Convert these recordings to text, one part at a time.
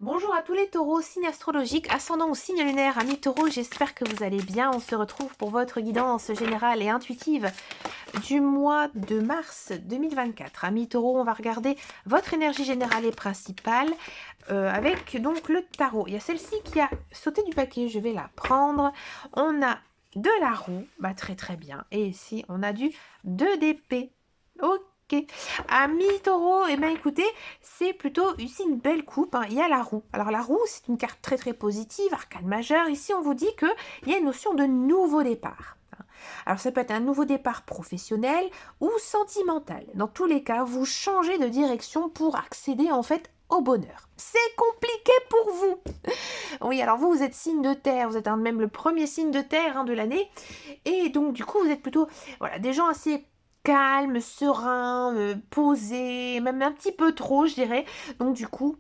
Bonjour à tous les taureaux, signe astrologique, ascendant ou signe lunaire, amis taureaux, j'espère que vous allez bien. On se retrouve pour votre guidance générale et intuitive du mois de mars 2024. Amis taureaux, on va regarder votre énergie générale et principale avec donc le tarot. Il y a celle-ci qui a sauté du paquet, je vais la prendre. On a de la roue, bah très très bien. Et ici, on a du 2 d'épée. Ok. Amis taureau, eh bien écoutez, c'est plutôt ici une belle coupe, hein. Il y a la roue. Alors la roue, c'est une carte très très positive, arcane majeure. Ici, on vous dit qu'il y a une notion de nouveau départ. Alors ça peut être un nouveau départ professionnel ou sentimental. Dans tous les cas, vous changez de direction pour accéder en fait au bonheur. C'est compliqué pour vous. Oui, alors vous êtes signe de terre, vous êtes même le premier signe de terre de l'année. Et donc du coup, vous êtes plutôt voilà, des gens assez calmes, sereins, posés, même un petit peu trop, je dirais. Donc du coup,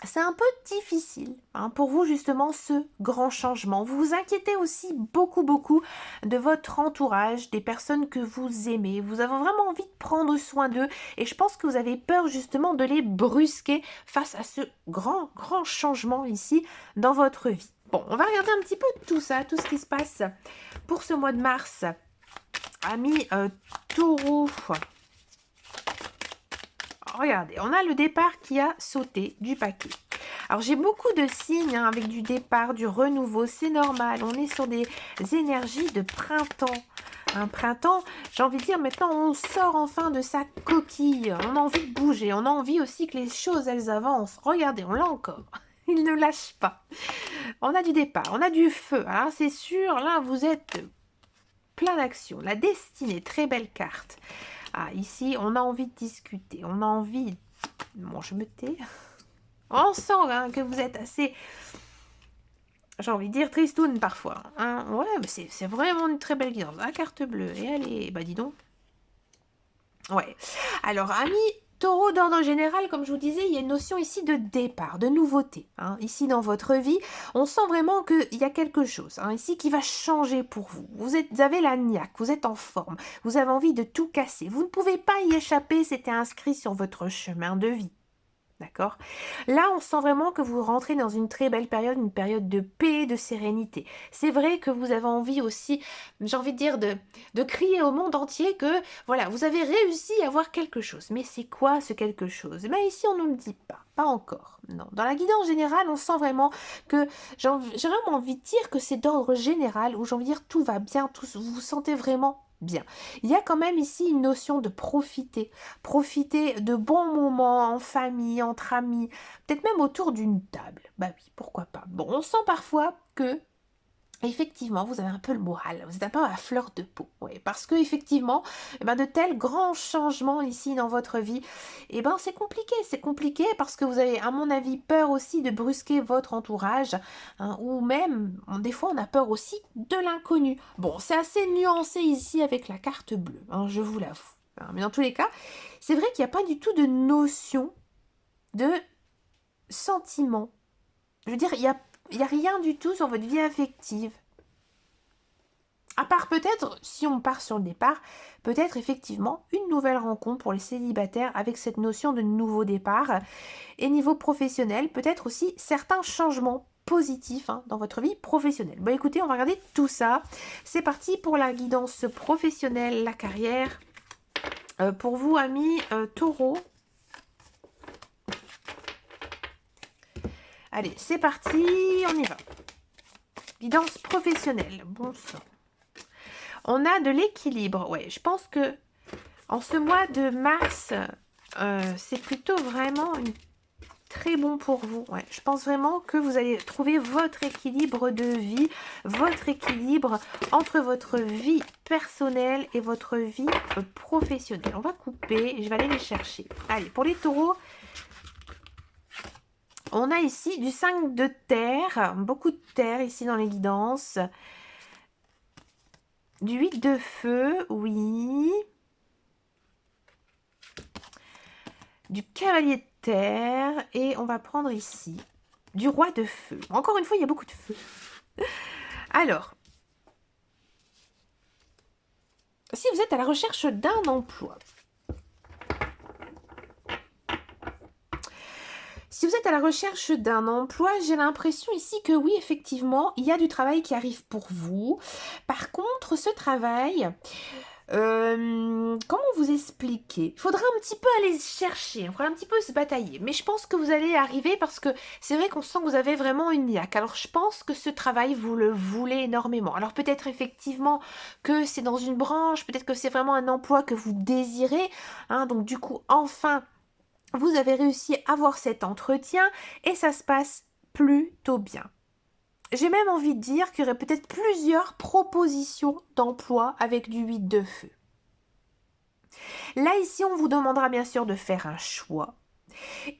c'est un peu difficile pour vous justement ce grand changement. Vous vous inquiétez aussi beaucoup de votre entourage, des personnes que vous aimez. Vous avez vraiment envie de prendre soin d'eux et je pense que vous avez peur justement de les brusquer face à ce grand changement ici dans votre vie. Bon, on va regarder un petit peu tout ça, tout ce qui se passe pour ce mois de mars. Amis taureau. Regardez, on a le départ qui a sauté du paquet. Alors j'ai beaucoup de signes avec du départ, du renouveau, c'est normal. On est sur des énergies de printemps. Un printemps, j'ai envie de dire maintenant on sort enfin de sa coquille. On a envie de bouger, on a envie aussi que les choses elles avancent. Regardez, on l'a encore. Il ne lâche pas. On a du départ, on a du feu. Alors c'est sûr, là vous êtes plein d'action. La destinée, très belle carte. Ah, ici, on a envie de discuter. On a envie... Bon, je me tais. On sent que vous êtes assez... J'ai envie de dire tristoun parfois. Ouais, mais c'est vraiment une très belle guidance. La carte bleue. Et allez, bah dis donc. Ouais. Alors, amis taureau d'ordre général, comme je vous disais, il y a une notion ici de départ, de nouveauté. Ici, dans votre vie, on sent vraiment qu'il y a quelque chose ici qui va changer pour vous. Vous avez la niaque, vous êtes en forme, vous avez envie de tout casser. Vous ne pouvez pas y échapper, c'était inscrit sur votre chemin de vie. D'accord? Là, on sent vraiment que vous rentrez dans une très belle période, une période de paix, de sérénité. C'est vrai que vous avez envie aussi, j'ai envie de dire, de crier au monde entier que, voilà, vous avez réussi à avoir quelque chose. Mais c'est quoi ce quelque chose? Eh bien, ici, on ne me dit pas. Pas encore. Non. Dans la guidance générale, on sent vraiment que, j'ai vraiment envie de dire que c'est d'ordre général, où j'ai envie de dire tout va bien, vous vous sentez vraiment bien. Il y a quand même ici une notion de profiter. Profiter de bons moments en famille, entre amis, peut-être même autour d'une table. Bah oui, pourquoi pas. Bon, on sent parfois que effectivement, vous avez un peu le moral, vous êtes un peu à fleur de peau, ouais, parce que effectivement, de tels grands changements ici dans votre vie, c'est compliqué parce que vous avez, à mon avis, peur aussi de brusquer votre entourage, ou même, des fois, on a peur aussi de l'inconnu. Bon, c'est assez nuancé ici avec la carte bleue, je vous l'avoue. Mais dans tous les cas, c'est vrai qu'il n'y a pas du tout de notion de sentiment. Je veux dire, il y a rien du tout sur votre vie affective. À part peut-être, si on part sur le départ, peut-être effectivement une nouvelle rencontre pour les célibataires avec cette notion de nouveau départ. Et niveau professionnel, peut-être aussi certains changements positifs dans votre vie professionnelle. Bon écoutez, on va regarder tout ça. C'est parti pour la guidance professionnelle, la carrière. Pour vous, amis taureaux. Allez, c'est parti, on y va. Guidance professionnelle, bon sang. On a de l'équilibre, ouais, je pense que en ce mois de mars, c'est plutôt vraiment très bon pour vous. Ouais, je pense vraiment que vous allez trouver votre équilibre de vie, votre équilibre entre votre vie personnelle et votre vie professionnelle. On va couper et je vais aller les chercher. Allez, pour les taureaux, on a ici du 5 de terre, beaucoup de terre ici dans les guidances. Du 8 de feu, oui. Du cavalier de terre. Et on va prendre ici du roi de feu. Encore une fois, il y a beaucoup de feu. Alors, si vous êtes à la recherche d'un emploi, Si vous êtes à la recherche d'un emploi, j'ai l'impression ici que oui, effectivement, il y a du travail qui arrive pour vous. Par contre, ce travail, comment vous expliquer? Il faudra un petit peu aller chercher, il faudra un petit peu se batailler. Mais je pense que vous allez y arriver parce que c'est vrai qu'on sent que vous avez vraiment une niaque. Alors je pense que ce travail, vous le voulez énormément. Alors peut-être effectivement que c'est dans une branche, peut-être que c'est vraiment un emploi que vous désirez. Hein, donc du coup, enfin, vous avez réussi à avoir cet entretien et ça se passe plutôt bien. J'ai même envie de dire qu'il y aurait peut-être plusieurs propositions d'emploi avec du 8 de feu. Là, ici, on vous demandera bien sûr de faire un choix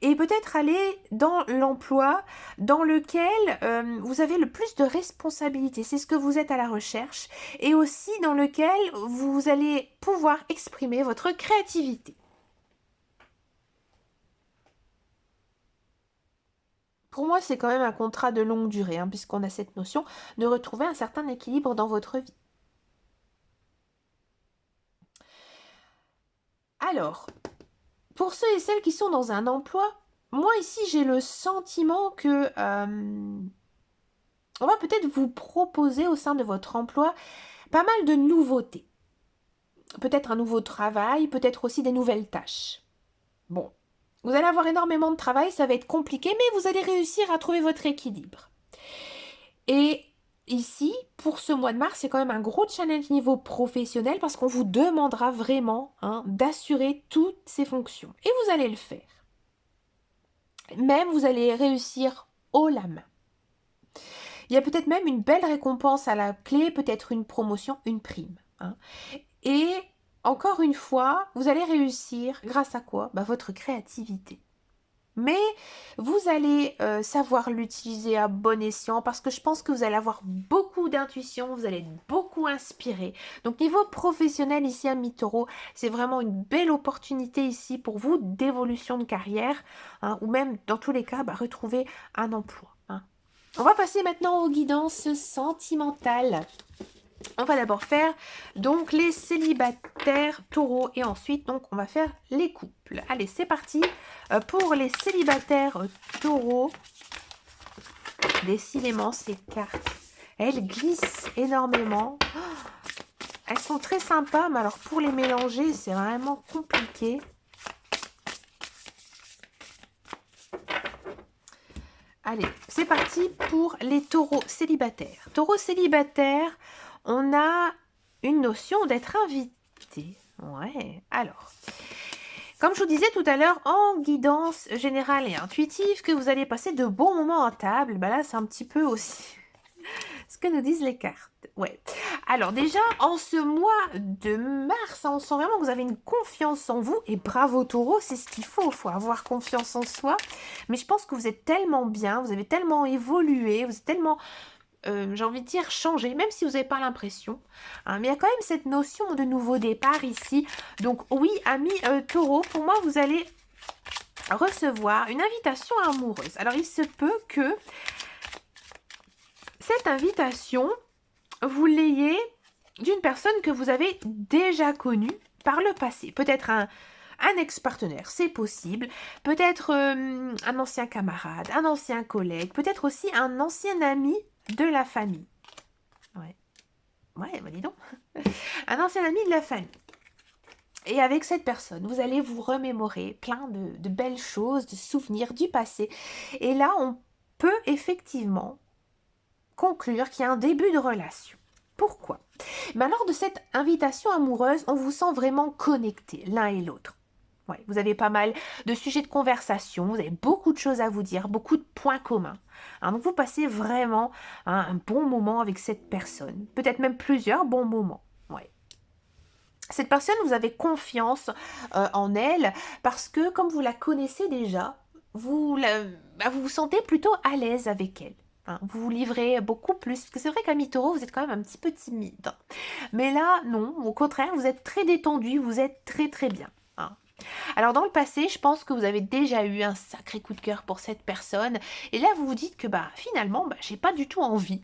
et peut-être aller dans l'emploi dans lequel vous avez le plus de responsabilités. C'est ce que vous êtes à la recherche et aussi dans lequel vous allez pouvoir exprimer votre créativité. Pour moi, c'est quand même un contrat de longue durée, hein, puisqu'on a cette notion de retrouver un certain équilibre dans votre vie. Alors, pour ceux et celles qui sont dans un emploi, moi ici, j'ai le sentiment que on va peut-être vous proposer au sein de votre emploi pas mal de nouveautés. Peut-être un nouveau travail, peut-être aussi des nouvelles tâches. Bon, vous allez avoir énormément de travail, ça va être compliqué, mais vous allez réussir à trouver votre équilibre. Et ici, pour ce mois de mars, c'est quand même un gros challenge niveau professionnel parce qu'on vous demandera vraiment d'assurer toutes ces fonctions. Et vous allez le faire. Même, vous allez réussir haut la main. Il y a peut-être même une belle récompense à la clé, peut-être une promotion, une prime. Et encore une fois, vous allez réussir grâce à quoi? Votre créativité. Mais vous allez savoir l'utiliser à bon escient parce que je pense que vous allez avoir beaucoup d'intuition, vous allez être beaucoup inspiré. Donc niveau professionnel ici à Mi-Taureau, c'est vraiment une belle opportunité ici pour vous d'évolution de carrière ou même dans tous les cas retrouver un emploi. On va passer maintenant aux guidances sentimentales. On va d'abord faire donc les célibataires taureaux et ensuite donc on va faire les couples. Allez, c'est parti pour les célibataires taureaux. Décidément, ces cartes, elles glissent énormément. Elles sont très sympas, mais alors pour les mélanger, c'est vraiment compliqué. Allez, c'est parti pour les taureaux célibataires. Taureaux célibataires, on a une notion d'être invité. Ouais, alors, comme je vous disais tout à l'heure, en guidance générale et intuitive, que vous allez passer de bons moments à table, là, c'est un petit peu aussi ce que nous disent les cartes. Ouais. Alors déjà, en ce mois de mars, on sent vraiment que vous avez une confiance en vous. Et bravo taureau, c'est ce qu'il faut. Il faut avoir confiance en soi. Mais je pense que vous êtes tellement bien, vous avez tellement évolué, vous êtes tellement... j'ai envie de dire changer, même si vous n'avez pas l'impression. Mais il y a quand même cette notion de nouveau départ ici. Donc oui, amis taureau, pour moi, vous allez recevoir une invitation amoureuse. Alors, il se peut que cette invitation, vous l'ayez d'une personne que vous avez déjà connue par le passé. Peut-être un ex-partenaire, c'est possible. Peut-être un ancien camarade, un ancien collègue. Peut-être aussi un ancien ami de la famille. Ouais, dis donc. Un ancien ami de la famille. Et avec cette personne, vous allez vous remémorer plein de belles choses, de souvenirs du passé. Et là, on peut effectivement conclure qu'il y a un début de relation. Pourquoi? Lors de cette invitation amoureuse, on vous sent vraiment connectés l'un et l'autre. Ouais, vous avez pas mal de sujets de conversation, vous avez beaucoup de choses à vous dire, beaucoup de points communs. Donc vous passez vraiment un bon moment avec cette personne, peut-être même plusieurs bons moments. Ouais. Cette personne, vous avez confiance en elle parce que comme vous la connaissez déjà, vous vous sentez plutôt à l'aise avec elle. Vous vous livrez beaucoup plus, parce que c'est vrai qu'à Mi-Taureau, vous êtes quand même un petit peu timide. Mais là, non, au contraire, vous êtes très détendu, vous êtes très très bien. Alors dans le passé, je pense que vous avez déjà eu un sacré coup de cœur pour cette personne. Et là, vous vous dites que finalement, j'ai pas du tout envie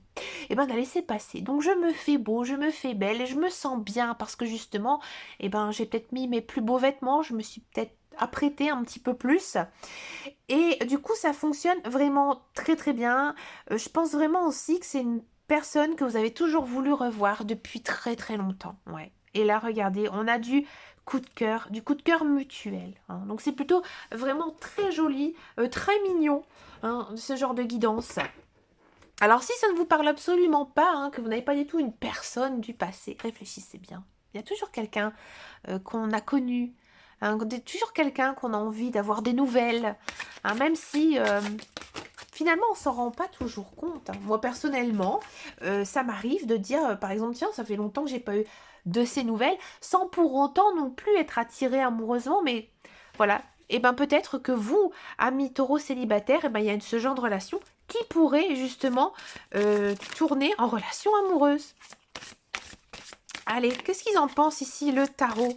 de la laisser passer. Donc je me fais beau, je me fais belle et je me sens bien parce que justement, j'ai peut-être mis mes plus beaux vêtements, je me suis peut-être apprêter un petit peu plus. Et du coup, ça fonctionne vraiment très très bien. Je pense vraiment aussi que c'est une personne que vous avez toujours voulu revoir depuis très très longtemps. Ouais. Et là, regardez, on a du coup de cœur mutuel, hein. Donc c'est plutôt vraiment très joli, très mignon, hein, ce genre de guidance. Alors si ça ne vous parle absolument pas, hein, que vous n'avez pas du tout une personne du passé, réfléchissez bien. Il y a toujours quelqu'un qu'on a connu, hein, toujours quelqu'un qu'on a envie d'avoir des nouvelles, hein, même si finalement on s'en rend pas toujours compte, hein. Moi personnellement, ça m'arrive de dire par exemple, tiens, ça fait longtemps que j'ai pas eu de ces nouvelles, sans pour autant non plus être attirée amoureusement, mais voilà. Et bien peut-être que vous, amis taureau célibataire, et ben il y a ce genre de relation qui pourrait justement tourner en relation amoureuse. Allez, qu'est-ce qu'ils en pensent ici, le tarot?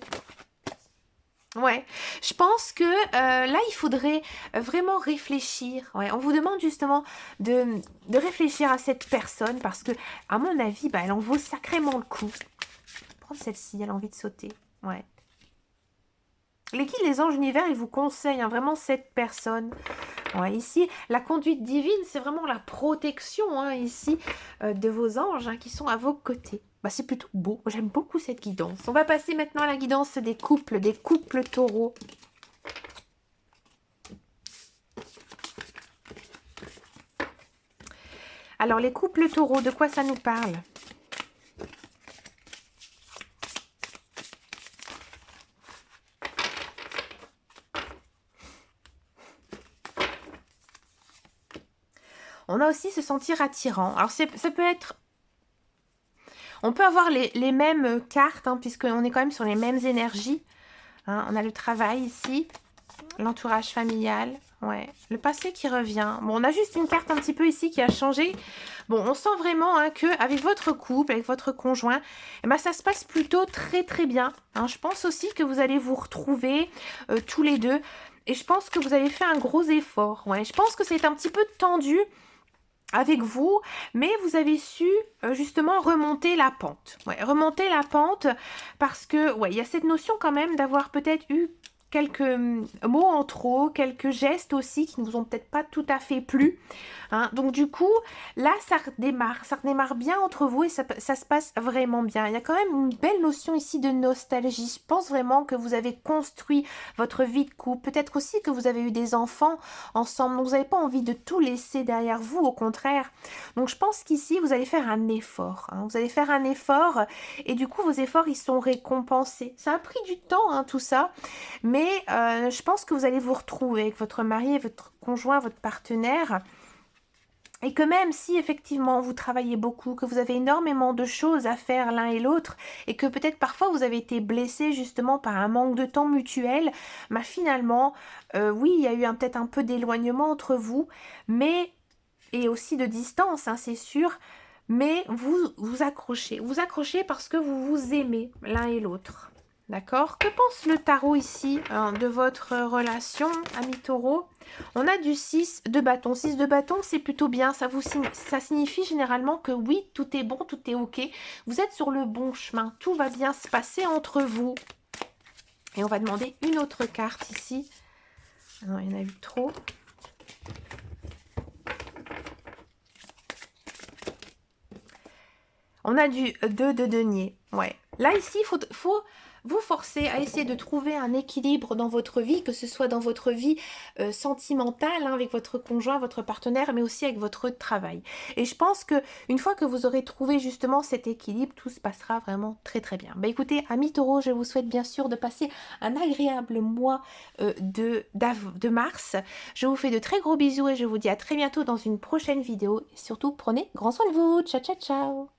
Ouais, je pense que là, il faudrait vraiment réfléchir. Ouais, on vous demande justement de réfléchir à cette personne parce que, à mon avis, bah, elle en vaut sacrément le coup. Je vais prendre celle-ci, elle a envie de sauter. Ouais. Les guides, les anges, l'univers, ils vous conseillent hein, vraiment cette personne. Ouais, ici, la conduite divine, c'est vraiment la protection hein, ici de vos anges hein, qui sont à vos côtés. Bah, c'est plutôt beau. J'aime beaucoup cette guidance. On va passer maintenant à la guidance des couples taureaux. Alors, les couples taureaux, de quoi ça nous parle? On a aussi se sentir attirant. Alors, ça peut être... On peut avoir les mêmes cartes, hein, puisqu'on est quand même sur les mêmes énergies. Hein. On a le travail ici, l'entourage familial, ouais, le passé qui revient. Bon, on a juste une carte un petit peu ici qui a changé. Bon, on sent vraiment hein, qu'avec votre couple, avec votre conjoint, eh ben, ça se passe plutôt très très bien. Hein. Je pense aussi que vous allez vous retrouver tous les deux. Et je pense que vous avez fait un gros effort. Ouais. Je pense que c'est un petit peu tendu avec vous, mais vous avez su justement remonter la pente. Ouais, remonter la pente parce que, ouais, il y a cette notion quand même d'avoir peut-être eu quelques mots en trop, quelques gestes aussi qui ne vous ont peut-être pas tout à fait plu. Hein. Donc du coup, là, ça redémarre bien entre vous et ça se passe vraiment bien. Il y a quand même une belle notion ici de nostalgie. Je pense vraiment que vous avez construit votre vie de couple. Peut-être aussi que vous avez eu des enfants ensemble. Donc vous n'avez pas envie de tout laisser derrière vous, au contraire. Donc je pense qu'ici, vous allez faire un effort. Hein. Vous allez faire un effort et du coup, vos efforts, ils sont récompensés. Ça a pris du temps, hein, tout ça. Mais je pense que vous allez vous retrouver avec votre mari, votre conjoint, votre partenaire. Et que même si effectivement vous travaillez beaucoup, que vous avez énormément de choses à faire l'un et l'autre, et que peut-être parfois vous avez été blessé justement par un manque de temps mutuel, bah finalement, oui, il y a eu peut-être un peu d'éloignement entre vous, mais, et aussi de distance, hein, c'est sûr, mais vous accrochez. Vous accrochez parce que vous vous aimez l'un et l'autre. D'accord? Que pense le tarot ici hein, de votre relation, ami taureau? On a du 6 de bâton. 6 de bâton, c'est plutôt bien. Ça signifie généralement que oui, tout est bon, tout est ok. Vous êtes sur le bon chemin. Tout va bien se passer entre vous. Et on va demander une autre carte ici. Ah non, il y en a eu trop. On a du 2 de denier. Ouais. Là, ici, il faut vous forcer à essayer de trouver un équilibre dans votre vie, que ce soit dans votre vie sentimentale, hein, avec votre conjoint, votre partenaire, mais aussi avec votre travail. Et je pense que une fois que vous aurez trouvé justement cet équilibre, tout se passera vraiment très très bien. Bah écoutez, amis taureaux, je vous souhaite bien sûr de passer un agréable mois de mars. Je vous fais de très gros bisous et je vous dis à très bientôt dans une prochaine vidéo. Et surtout, prenez grand soin de vous. Ciao, ciao, ciao.